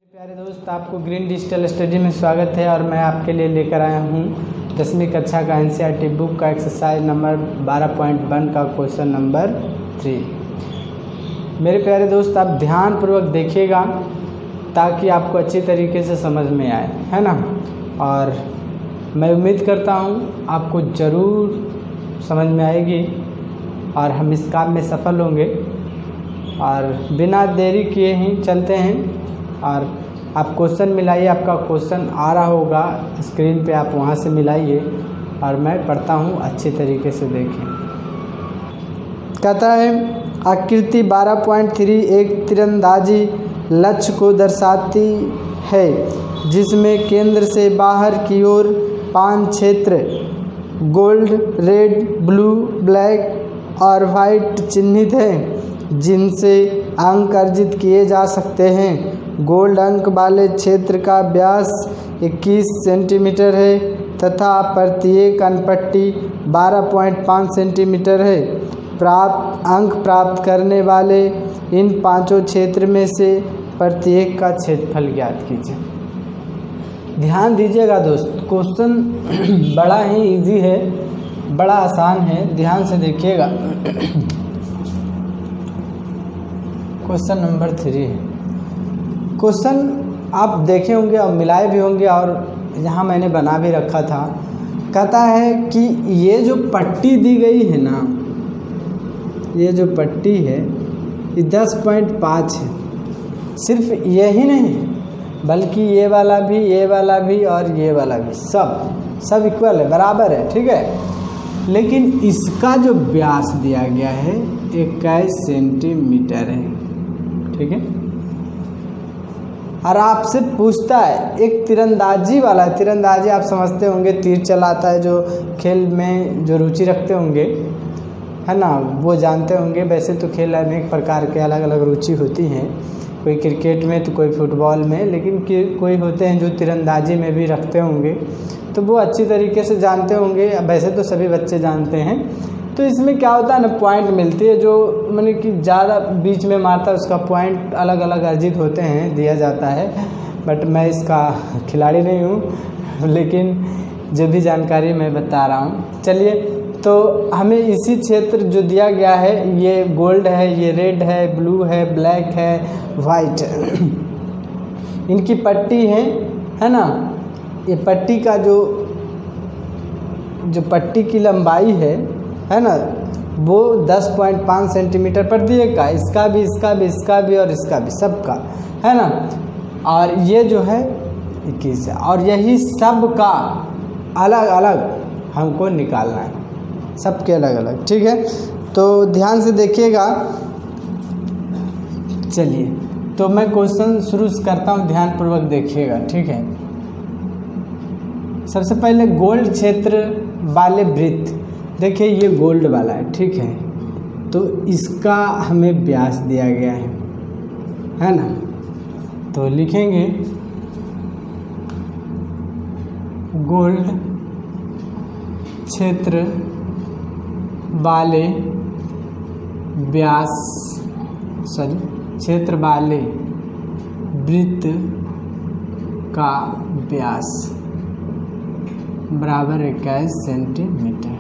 प्यारे दोस्त, आपको ग्रीन डिजिटल स्टडी में स्वागत है। और मैं आपके लिए लेकर आया हूँ 10वीं कक्षा का एनसीईआरटी बुक का एक्सरसाइज नंबर 12.1 का क्वेश्चन नंबर 3। मेरे प्यारे दोस्त, आप ध्यानपूर्वक देखिएगा ताकि आपको अच्छी तरीके से समझ में आए, है ना। और मैं उम्मीद करता हूँ आपको ज़रूर समझ में आएगी और हम इस काम में सफल होंगे। और बिना देरी किए ही चलते हैं और आप क्वेश्चन मिलाइए। आपका क्वेश्चन आ रहा होगा स्क्रीन पे, आप वहाँ से मिलाइए और मैं पढ़ता हूँ, अच्छी तरीके से देखें। कहता है आकृति 12.3 एक तीरंदाजी लक्ष्य को दर्शाती है जिसमें केंद्र से बाहर की ओर 5 क्षेत्र गोल्ड, रेड, ब्लू, ब्लैक और वाइट चिन्हित हैं जिनसे अंक अर्जित किए जा सकते हैं। गोल्ड अंक वाले क्षेत्र का व्यास 21 सेंटीमीटर है तथा प्रत्येक अंकपट्टी 12.5 सेंटीमीटर है। अंक प्राप्त करने वाले इन 5 क्षेत्र में से प्रत्येक का क्षेत्रफल ज्ञात कीजिए। ध्यान दीजिएगा दोस्त, क्वेश्चन बड़ा ही इजी है, बड़ा आसान है, ध्यान से देखिएगा। क्वेश्चन नंबर 3 है। क्वेश्चन आप देखे होंगे और मिलाए भी होंगे और यहाँ मैंने बना भी रखा था। कहता है कि ये जो पट्टी दी गई है ना, ये जो पट्टी है ये 10.5 है। सिर्फ यही नहीं बल्कि ये वाला भी, ये वाला भी और ये वाला भी, सब इक्वल है, बराबर है, ठीक है। लेकिन इसका जो व्यास दिया गया है 21 सेंटीमीटर है, ठीक है। और आपसे पूछता है एक तीरंदाजी वाला, तीरंदाजी आप समझते होंगे, तीर चलाता है, जो खेल में जो रुचि रखते होंगे, है ना, वो जानते होंगे। वैसे तो खेल अनेक प्रकार के अलग अलग रुचि होती हैं, कोई क्रिकेट में तो कोई फुटबॉल में, लेकिन कोई होते हैं जो तीरंदाजी में भी रखते होंगे, तो वो अच्छी तरीके से जानते होंगे। वैसे तो सभी बच्चे जानते हैं। तो इसमें क्या होता है ना, पॉइंट मिलती है, जो मैंने कि ज़्यादा बीच में मारता है उसका पॉइंट अलग अलग अर्जित होते हैं, दिया जाता है। बट मैं इसका खिलाड़ी नहीं हूँ, लेकिन जो भी जानकारी मैं बता रहा हूँ। चलिए, तो हमें इसी क्षेत्र जो दिया गया है, ये गोल्ड है, ये रेड है, ब्लू है, ब्लैक है, वाइट इनकी पट्टी है ना। ये पट्टी का जो पट्टी की लंबाई है ना, वो 10.5 सेंटीमीटर प्रत्येक का, इसका भी, इसका भी, इसका भी और इसका भी, सबका, है ना। और ये जो है 21 है, और यही सब का अलग अलग हमको निकालना है, सबके अलग अलग, ठीक है। तो ध्यान से देखिएगा। चलिए, तो मैं क्वेश्चन शुरू करता हूँ, ध्यानपूर्वक देखिएगा, ठीक है। सबसे पहले गोल्ड क्षेत्र वाले वृत्त, देखिए ये गोल्ड वाला है, ठीक है। तो इसका हमें व्यास दिया गया है ना। तो लिखेंगे गोल्ड क्षेत्र वाले व्यास, क्षेत्र वाले वृत्त का व्यास बराबर 21 सेंटीमीटर।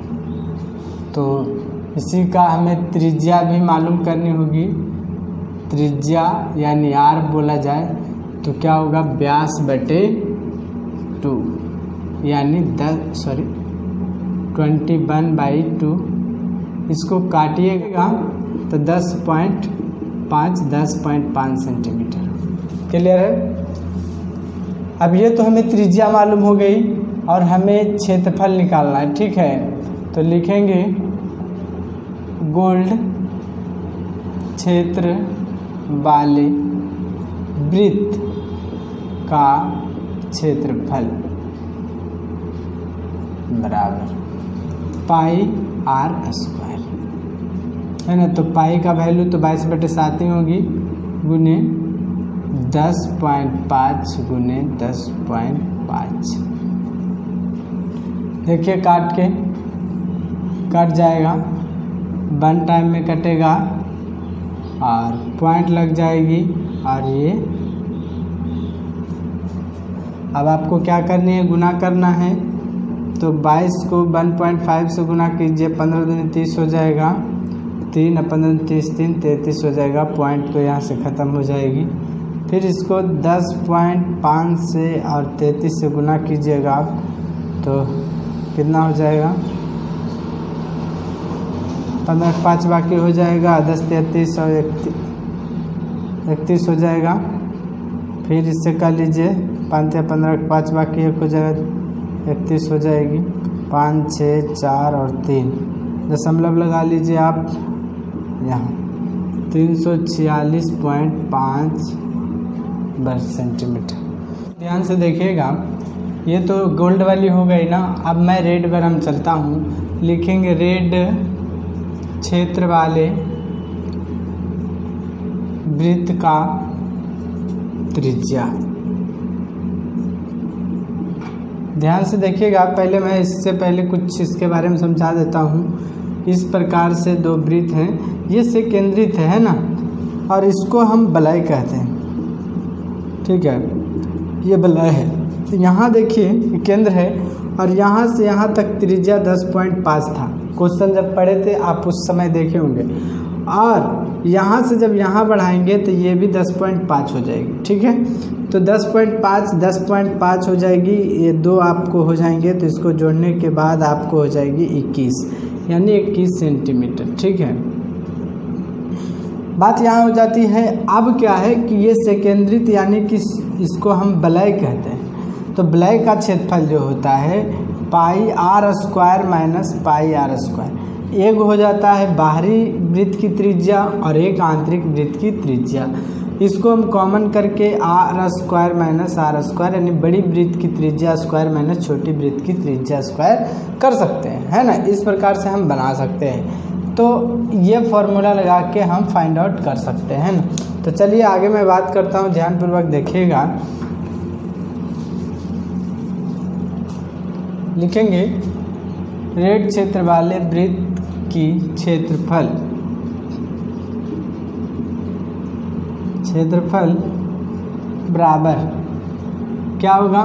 तो इसी का हमें त्रिज्या भी मालूम करनी होगी। त्रिज्या यानी आर बोला जाए तो क्या होगा, व्यास बटे 2 यानी 21/2। इसको काटिएगा तो 10.5 सेंटीमीटर। क्लियर है। अब ये तो हमें त्रिज्या मालूम हो गई और हमें क्षेत्रफल निकालना है, ठीक है। तो लिखेंगे गोल्ड क्षेत्र वाले वृत्त का क्षेत्रफल बराबर πr², है ना। तो पाई का वैल्यू तो 22/7 ही होगी, गुने 10.5 गुने 10.5। देखिए कट जाएगा, 1 टाइम में कटेगा और पॉइंट लग जाएगी और ये अब आपको क्या करनी है, गुना करना है। तो 22 को 1.5 से गुना कीजिए, 15 दूनी 30 हो जाएगा, 3 15 30 3 33 हो जाएगा। पॉइंट तो यहाँ से ख़त्म हो जाएगी। फिर इसको 10.5 से और 33 से गुना कीजिएगा आप, तो कितना हो जाएगा, 15 5 बाकी हो जाएगा, 10 33 और 31 हो जाएगा। फिर इससे कर लीजिए 5 या 15 5 बाकी 1 हो जाएगा, 31 हो जाएगी। 5 6 4 और 3 दशमलव लगा लीजिए आप यहाँ, 346.5 वर्ग सेंटीमीटर। ध्यान से देखिएगा, ये तो गोल्ड वाली हो गई ना। अब मैं रेड पर हम चलता हूँ, लिखेंगे रेड क्षेत्र वाले वृत्त का त्रिज्या। ध्यान से देखिएगा, पहले मैं इससे पहले कुछ इसके बारे में समझा देता हूँ। इस प्रकार से दो वृत्त हैं, ये से केंद्रित है ना, और इसको हम वलय कहते हैं, ठीक है, ये वलय है। तो यहाँ देखिए केंद्र है और यहाँ से यहाँ तक त्रिज्या 10.5 था। क्वेश्चन जब पढ़े थे आप उस समय देखे होंगे। और यहाँ से जब यहाँ बढ़ाएंगे तो ये भी 10.5 हो जाएगी, ठीक है। तो 10.5 हो जाएगी, ये दो आपको हो जाएंगे, तो इसको जोड़ने के बाद आपको हो जाएगी 21, यानी 21 सेंटीमीटर, ठीक है। बात यहाँ हो जाती है। अब क्या है कि ये सेकेंद्रित यानी कि इसको हम वलय कहते हैं। तो वलय का क्षेत्रफल जो होता है pi R square minus pi R square. एक हो जाता है बाहरी वृत्त की त्रिज्या और एक आंतरिक वृत्त की त्रिज्या। इसको हम कॉमन करके r square minus are square यानी बड़ी वृत्त की त्रिज्या स्क्वायर माइनस छोटी वृत्त की त्रिज्या स्क्वायर कर सकते हैं, है ना। इस प्रकार से हम बना सकते हैं। तो ये फॉर्मूला लगा के हम फाइंड आउट कर सकते हैं ना। तो चलिए आगे मैं बात करता हूँ, ध्यानपूर्वक देखिएगा। लिखेंगे रेड क्षेत्र वाले वृत्त की क्षेत्रफल बराबर क्या होगा,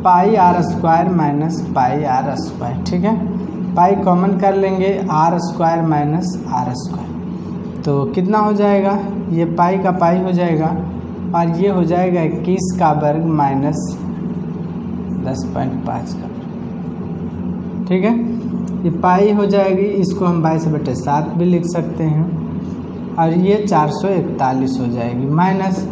pi R square minus pi R square, ठीक है। पाई कॉमन कर लेंगे, R square minus are square, तो कितना हो जाएगा, ये पाई का पाई हो जाएगा और ये हो जाएगा 21 का वर्ग माइनस 10.5 का, ठीक है। ये पाई हो जाएगी, इसको हम 22/7 भी लिख सकते हैं और ये 441 हो जाएगी माइनस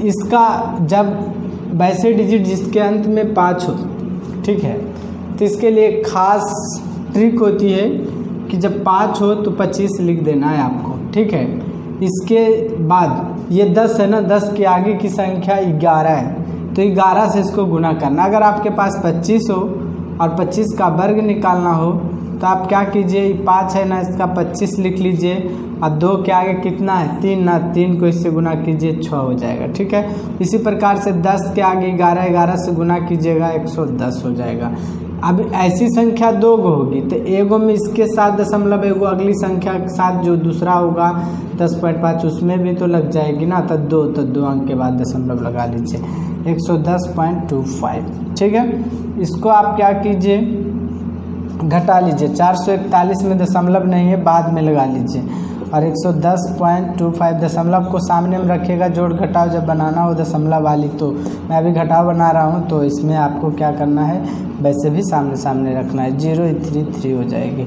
इसका जब वैसे डिजिट जिसके अंत में 5 हो, ठीक है, तो इसके लिए खास ट्रिक होती है कि जब 5 हो तो 25 लिख देना है आपको, ठीक है। इसके बाद ये 10 है ना, 10 के आगे की संख्या 11 है, तो 11 से इसको गुना करना। अगर आपके पास 25 हो और 25 का वर्ग निकालना हो तो आप क्या कीजिए, 5 है ना, इसका 25 लिख लीजिए और 2 के आगे कितना है, 3 ना, 3 को इससे गुना कीजिए 6 हो जाएगा, ठीक है। इसी प्रकार से 10 के आगे 11, 11 से गुना कीजिएगा 110 हो जाएगा। अब ऐसी संख्या 2 गो होगी तो एगो में इसके साथ दशमलव, एगो अगली संख्या के साथ जो दूसरा होगा 10.5 उसमें भी तो लग जाएगी ना, तो 2 अंक के बाद दशमलव लगा लीजिए 110.25, ठीक है। इसको आप क्या कीजिए, घटा लीजिए, 441 में दशमलव नहीं है, बाद में लगा लीजिए और 110.25 दशमलव को सामने में रखिएगा। जोड़ घटाव जब बनाना हो दशमलव वाली, तो मैं अभी घटाव बना रहा हूँ, तो इसमें आपको क्या करना है, वैसे भी सामने सामने रखना है, 033 हो जाएगी,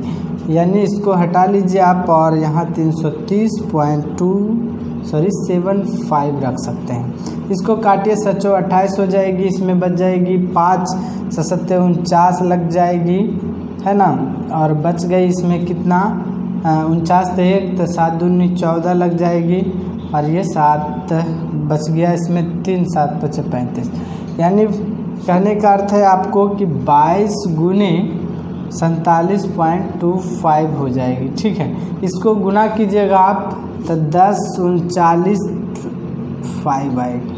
यानी इसको हटा लीजिए आप और यहाँ 330.75 रख सकते हैं। इसको काटिए, 728 हो जाएगी, इसमें बच जाएगी 5 7 49 लग जाएगी, है ना, और बच गई इसमें कितना, 49 तो 1 तो 7 दूनी 14 लग जाएगी और ये 7 बच गया, इसमें 3 7 5 35, यानी कहने का अर्थ है आपको कि 22 गुने 47.25 हो जाएगी, ठीक है। इसको गुना कीजिएगा आप तो 10 39 5 आएगी।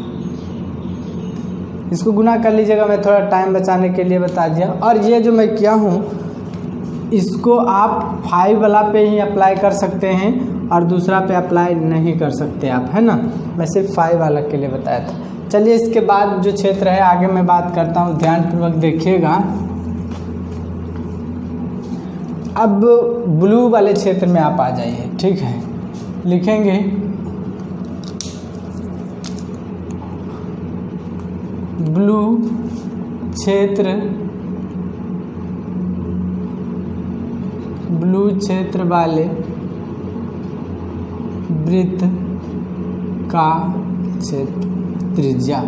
इसको गुना कर लीजिएगा, मैं थोड़ा टाइम बचाने के लिए बता दिया। और ये जो मैं किया हूँ इसको आप 5 वाला पे ही अप्लाई कर सकते हैं और दूसरा पे अप्लाई नहीं कर सकते आप, है ना। मैं सिर्फ 5 वाला के लिए बताया था। चलिए इसके बाद जो क्षेत्र है आगे मैं बात करता हूँ, ध्यानपूर्वक देखिएगा। अब ब्लू वाले क्षेत्र में आप आ जाइए, ठीक है। लिखेंगे ब्लू क्षेत्र वाले वृत्त का क्षेत्र त्रिज्या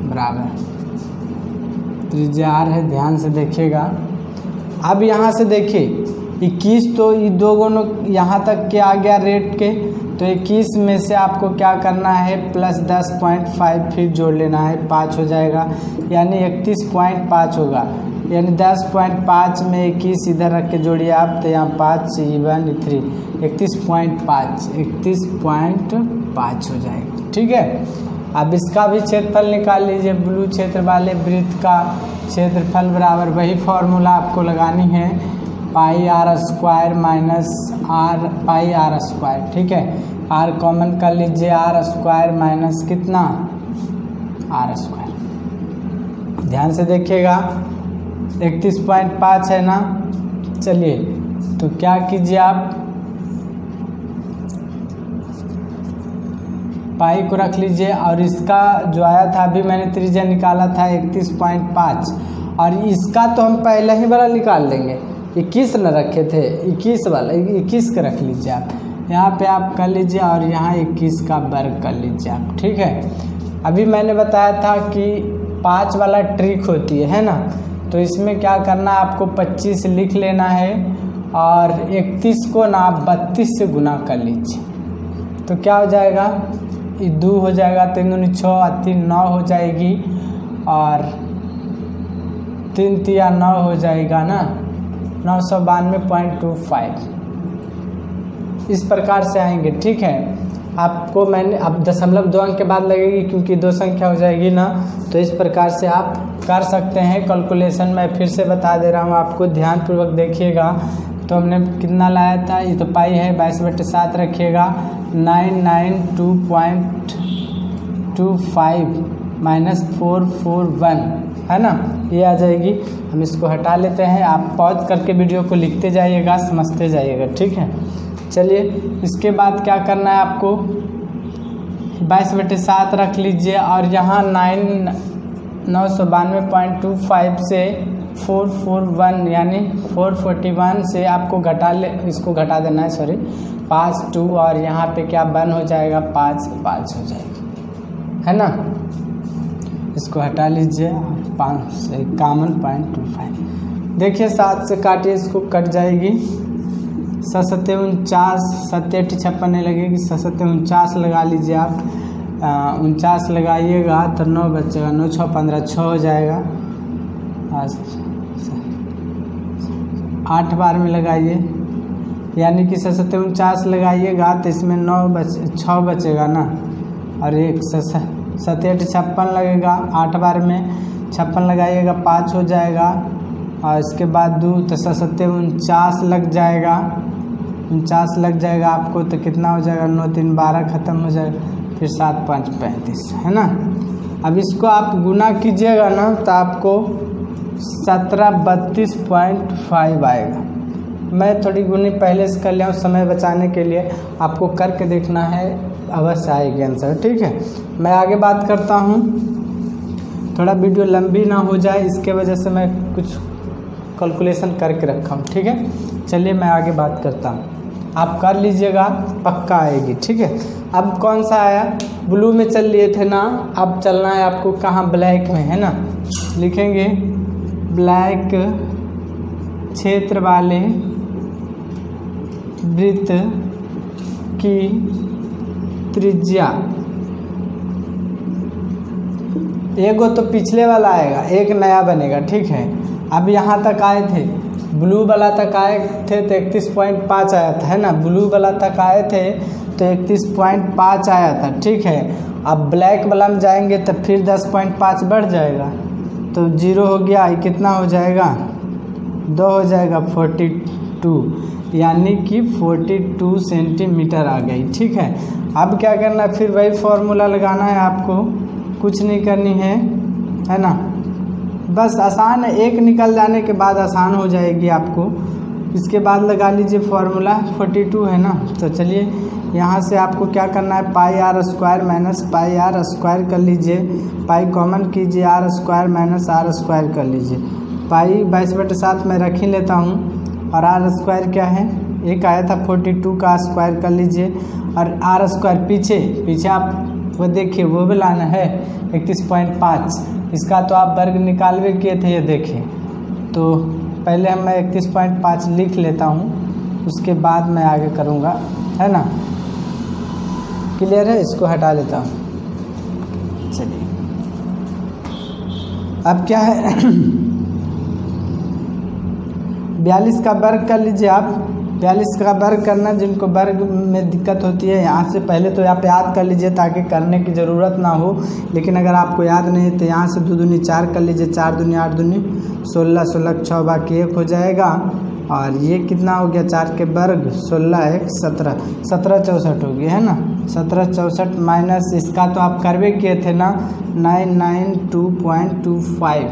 बराबर त्रिज्या r है। ध्यान से देखिएगा। अब यहाँ से देखिए 21 तो ये दो गुण यहाँ तक के आ गया रेट के, तो 21 में से आपको क्या करना है प्लस 10.5 फिर जोड़ लेना है, 5 हो जाएगा, यानी 31.5 होगा। यानी 10.5 में 21 इधर रख के जोड़िए आप, तो यहाँ 5 7 3 31.5 हो जाएगा, ठीक है। अब इसका भी क्षेत्रफल निकाल लीजिए। ब्लू क्षेत्र वाले वृत्त का क्षेत्रफल बराबर वही फॉर्मूला आपको लगानी है, pi R square minus R pi R square, ठीक है। आर कॉमन कर लीजिए, आर स्क्वायर माइनस कितना आर स्क्वायर। ध्यान से देखिएगा 31.5 है ना। चलिए तो क्या कीजिए आप पाई को रख लीजिए, और इसका जो आया था अभी मैंने त्रिज्या निकाला था 31.5, और इसका तो हम पहले ही वाला निकाल लेंगे। 21 न रखे थे, 21 वाला 21 का रख लीजिए आप यहाँ पे, आप कर लीजिए, और यहाँ 21 का वर्ग कर लीजिए आप, ठीक है। अभी मैंने बताया था कि 5 वाला ट्रिक होती है ना, तो इसमें क्या करना है आपको 25 लिख लेना है, और 31 को ना आप 32 से गुना कर लीजिए, तो क्या हो जाएगा, 2 हो जाएगा, 3 दूनी 6 और 3 9 हो जाएगी, और 3 तिया 9 हो जाएगा ना, 992.25 इस प्रकार से आएंगे, ठीक है। आपको मैंने अब 0.2 अंक के बाद लगेगी क्योंकि 2 संख्या हो जाएगी ना, तो इस प्रकार से आप कर सकते हैं कैलकुलेशन। मैं फिर से बता दे रहा हूँ आपको, ध्यानपूर्वक देखिएगा। तो हमने कितना लाया था, ये तो पाई है 22/7 रखिएगा, 992.25 माइनस 441 है ना, ये आ जाएगी। हम इसको हटा लेते हैं, आप पॉज करके वीडियो को लिखते जाइएगा, समझते जाइएगा, ठीक है। चलिए इसके बाद क्या करना है आपको, 22/7 रख लीजिए, और यहाँ 992.25 से 441 यानी 441 से आपको इसको घटा देना है, सॉरी 5 2, और यहाँ पे क्या 1 हो जाएगा, 5 हो जाएगा, है ना। इसको हटा लीजिए, 51.25 देखिए 7 से काटिए, इसको कट जाएगी, 7 49 7 56 नहीं लगेगी, 7 49 लगा लीजिए आप, 49 लगाइएगा तो 9 बचेगा, 9 6 15 6 हो जाएगा, 8 बार में लगाइए, यानी कि 7 49 लगाइएगा तो इसमें 6 बचेगा ना, और 7 56 लगेगा, 8 बार में 56 लगाइएगा, 5 हो जाएगा, और इसके बाद 2 तो 7 49 लग जाएगा, 49 लग जाएगा आपको, तो कितना हो जाएगा, 9 3 12 ख़त्म हो जाएगा, फिर 7 5 35 है ना। अब इसको आप गुना कीजिएगा ना, तो आपको 1732.5 आएगा। मैं थोड़ी गुनी पहले से कर लिया हूँ समय बचाने के लिए, आपको करके देखना है, अवश्य आएगी आंसर, ठीक है। मैं आगे बात करता हूँ, थोड़ा वीडियो लंबी ना हो जाए इसके वजह से मैं कुछ कैलकुलेशन करके रखा हूँ, ठीक है। चलिए मैं आगे बात करता हूँ, आप कर लीजिएगा, पक्का आएगी, ठीक है। अब कौन सा आया, ब्लू में चल लिए थे ना, अब चलना है आपको कहाँ, ब्लैक में, है ना। लिखेंगे ब्लैक क्षेत्र वाले वृत्त की त्रिज्या, एगो तो पिछले वाला आएगा, एक नया बनेगा, ठीक है। अब यहाँ तक आए थे, ब्लू वाला तक आए थे तो 31.5 आया था, है ना। ब्लू वाला तक आए थे तो 31.5 आया था, ठीक है। अब ब्लैक वाला में जाएंगे तो फिर 10.5 बढ़ जाएगा, तो 0 हो गया, कितना हो जाएगा, 2 हो जाएगा, 42 42 यानी कि 42 सेंटीमीटर आ गई। ठीक है, अब क्या करना है, फिर वही फॉर्मूला लगाना है आपको, कुछ नहीं करनी है ना, बस आसान है, एक निकल जाने के बाद आसान हो जाएगी आपको। इसके बाद लगा लीजिए फॉर्मूला 42 है ना। तो चलिए यहाँ से आपको क्या करना है, pi R square minus pi R square कर लीजिए, पाई कॉमन कीजिए, R square minus are square कर लीजिए। पाई 22/7 मैं रख ही लेता हूँ, और आर स्क्वायर क्या है, एक आया था 42 का स्क्वायर कर लीजिए, और आर स्क्वायर पीछे आप वो देखिए वो भी लाना है 31.5, इसका तो आप वर्ग निकालवे किए थे, ये देखिए। तो पहले मैं 31.5 लिख लेता हूँ, उसके बाद मैं आगे करूँगा, है ना। क्लियर है, इसको हटा लेता हूँ। चलिए अब क्या है 42 का वर्ग कर लीजिए आप। 42 का वर्ग करना, जिनको वर्ग में दिक्कत होती है यहाँ से पहले तो आप याद कर लीजिए ताकि करने की ज़रूरत ना हो। लेकिन अगर आपको याद नहीं है तो यहाँ से 2 दूनी 4 कर लीजिए, 4 दूनी 8 दूनी 16, 16 6 बाकी 1 हो जाएगा। और ये कितना हो गया, 4 के वर्ग 16 1 17, 17 64 हो गया, है ना। 17 64 माइनस इसका तो आप करवे किए थे ना 992.25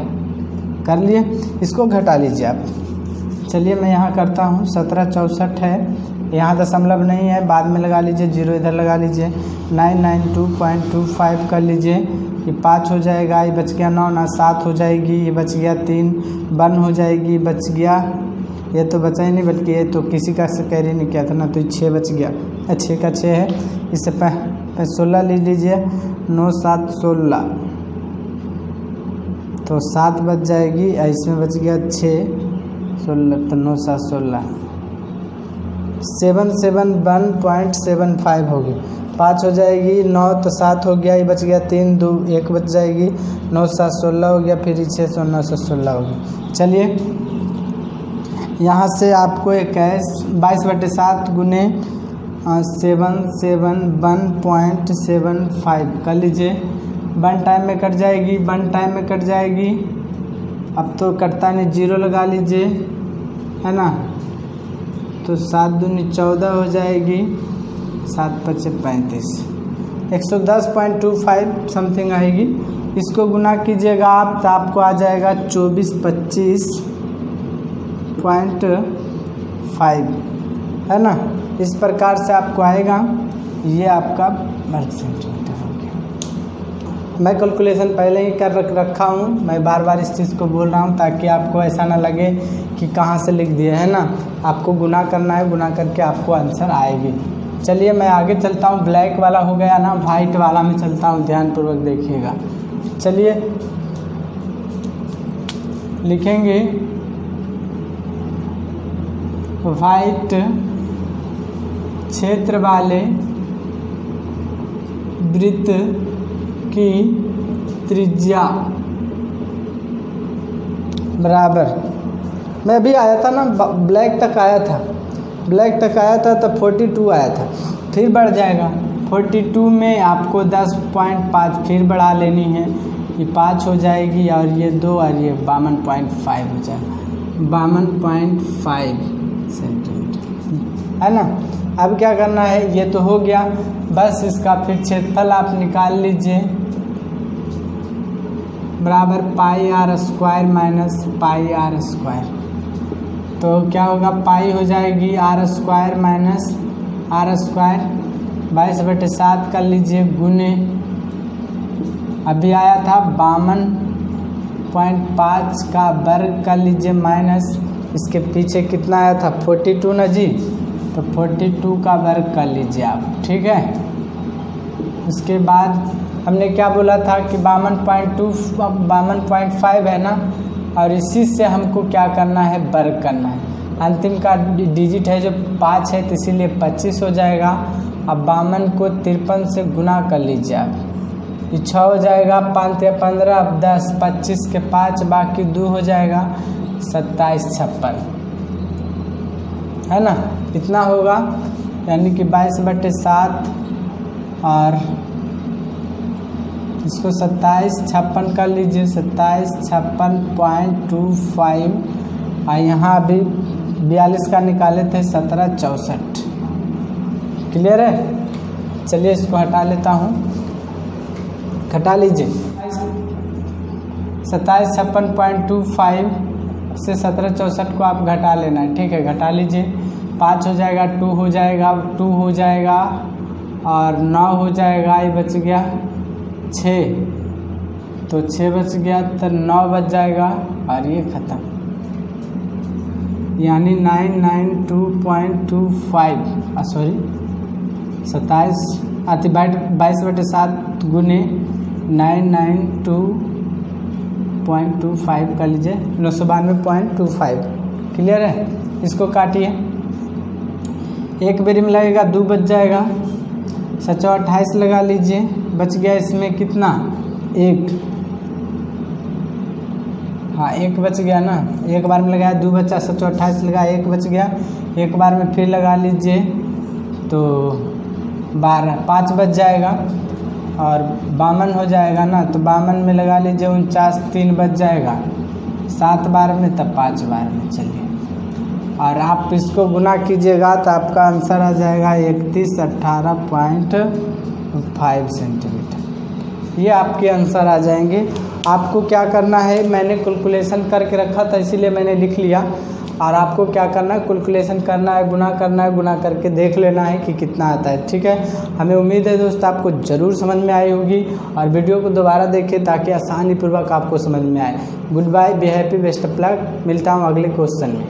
कर लिए, इसको घटा लीजिए आप। चलिए मैं यहाँ करता हूँ, 17 64 है, यहाँ दशमलव नहीं है, बाद में लगा लीजिए, 0 इधर लगा लीजिए, 992.25 कर लीजिए, ये 5 हो जाएगा, ये बच गया 9 ना 7 हो जाएगी, ये बच गया 3 1 हो जाएगी, बच गया, ये तो बचा ही नहीं बल्कि ये तो किसी का से कैरी नहीं किया था ना, तो 6 बच गया, 6 का 6 है, इससे 16 ले लीजिए, 9 7 16, तो 7 बच जाएगी, इसमें बच गया 6 16, तो 9 7 16, 771.75 होगी, 5 हो जाएगी, 9 तो 7 हो गया, ये बच गया 3 2 1 बच जाएगी, 9 7 16 हो गया, फिर 6 9 16 हो गया। चलिए यहाँ से आपको 22/7 गुने 771.75 कर लीजिए, 1 टाइम में कट जाएगी, 1 टाइम में कट जाएगी, अब तो कटता नहीं, 0 लगा लीजिए, है ना। तो 7 दूनी 14 हो जाएगी, 7 5 35, 110.25 समथिंग आएगी। इसको गुना कीजिएगा आप तो आपको आ जाएगा 2425.5, है ना। इस प्रकार से आपको आएगा, ये आपका वर्ग सेंटीमीटर हो गया। मैं कैलकुलेशन पहले ही कर रखा हूँ, मैं बार बार इस चीज़ को बोल रहा हूँ ताकि आपको ऐसा ना लगे कि कहाँ से लिख दिए, है ना। आपको गुना करना है, गुना करके आपको आंसर आएगी। चलिए मैं आगे चलता हूँ, ब्लैक वाला हो गया ना, वाइट वाला में चलता हूँ, ध्यानपूर्वक देखिएगा। चलिए लिखेंगे वाइट क्षेत्र वाले वृत्त की त्रिज्या बराबर, मैं अभी आया था ना, ब्लैक तक आया था, ब्लैक तक आया था तब 42 आया था, फिर बढ़ जाएगा 42 में आपको 10.5 फिर बढ़ा लेनी है, ये 5 हो जाएगी, और ये 2 और ये 52.5 हो जाएगा, 52.5 सेंटीमीटर, है ना। अब क्या करना है, ये तो हो गया, बस इसका फिर क्षेत्रफल आप निकाल लीजिए, बराबर pi R square minus pi R square. तो क्या होगा, पाई हो जाएगी R square minus are square, 22/7 कर लीजिए, गुने अभी आया था 52.5 का वर्ग कर लीजिए, माइनस इसके पीछे कितना आया था 42 ना जी, तो 42 का वर्ग कर लीजिए आप, ठीक है। उसके बाद हमने क्या बोला था कि 52.5 है ना, और इसी से हमको क्या करना है, वर्ग करना है। अंतिम का डिजिट है जो 5 है, तो इसीलिए 25 हो जाएगा। अब 52 को 53 से गुना कर लीजिए आप, ये 6 हो जाएगा, 5 या 15, अब 10, 25 के 5 बाकी 2 हो जाएगा, 27 56, है ना, इतना होगा। यानी कि 22/7 और इसको 27 56 कर लीजिए, 27 56.25, और यहाँ भी 42 का निकाले थे 1764। क्लियर है? चलिए इसको हटा लेता हूँ, घटा लीजिए। 2756.25 से 1764 को आप घटा लेना है, ठीक है? घटा लीजिए। 5 हो जाएगा, 2 हो जाएगा, 2 हो जाएगा और 9 हो जाएगा, ये बच गया 6, तो 6 बच गया तो 9 बच जाएगा और ये ख़त्म, यानी 992.25 सॉरी 22/7 गुने 992.25 कर लीजिए, 992.25। क्लियर है? इसको काटिए, एक बेरी में लगेगा 2 बच जाएगा, 728 लगा लीजिए, बच गया इसमें कितना 1, हाँ 1 बच गया ना, एक बार में लगाया 2 बचा, 728 लगा 1 बच गया, एक बार में फिर लगा लीजिए तो 12, 5 बच जाएगा और 52 हो जाएगा ना, तो 52 में लगा लीजिए 49, 3 बच जाएगा, 7 बार में तब 5 बार में। चलिए और आप इसको गुना कीजिएगा तो आपका आंसर आ जाएगा 3118.5 सेंटीमीटर। ये आपके आंसर आ जाएंगे। आपको क्या करना है, मैंने कैलकुलेशन करके रखा था इसीलिए मैंने लिख लिया, और आपको क्या करना है, कैलकुलेशन करना है, गुना करना है, गुना करके देख लेना है कि कितना आता है। ठीक है? हमें उम्मीद है दोस्त आपको ज़रूर समझ में आई होगी, और वीडियो को दोबारा देखें ताकि आसानी पूर्वक आपको समझ में आए। Goodbye, be happy, best of luck. मिलता हूँ अगले क्वेश्चन में।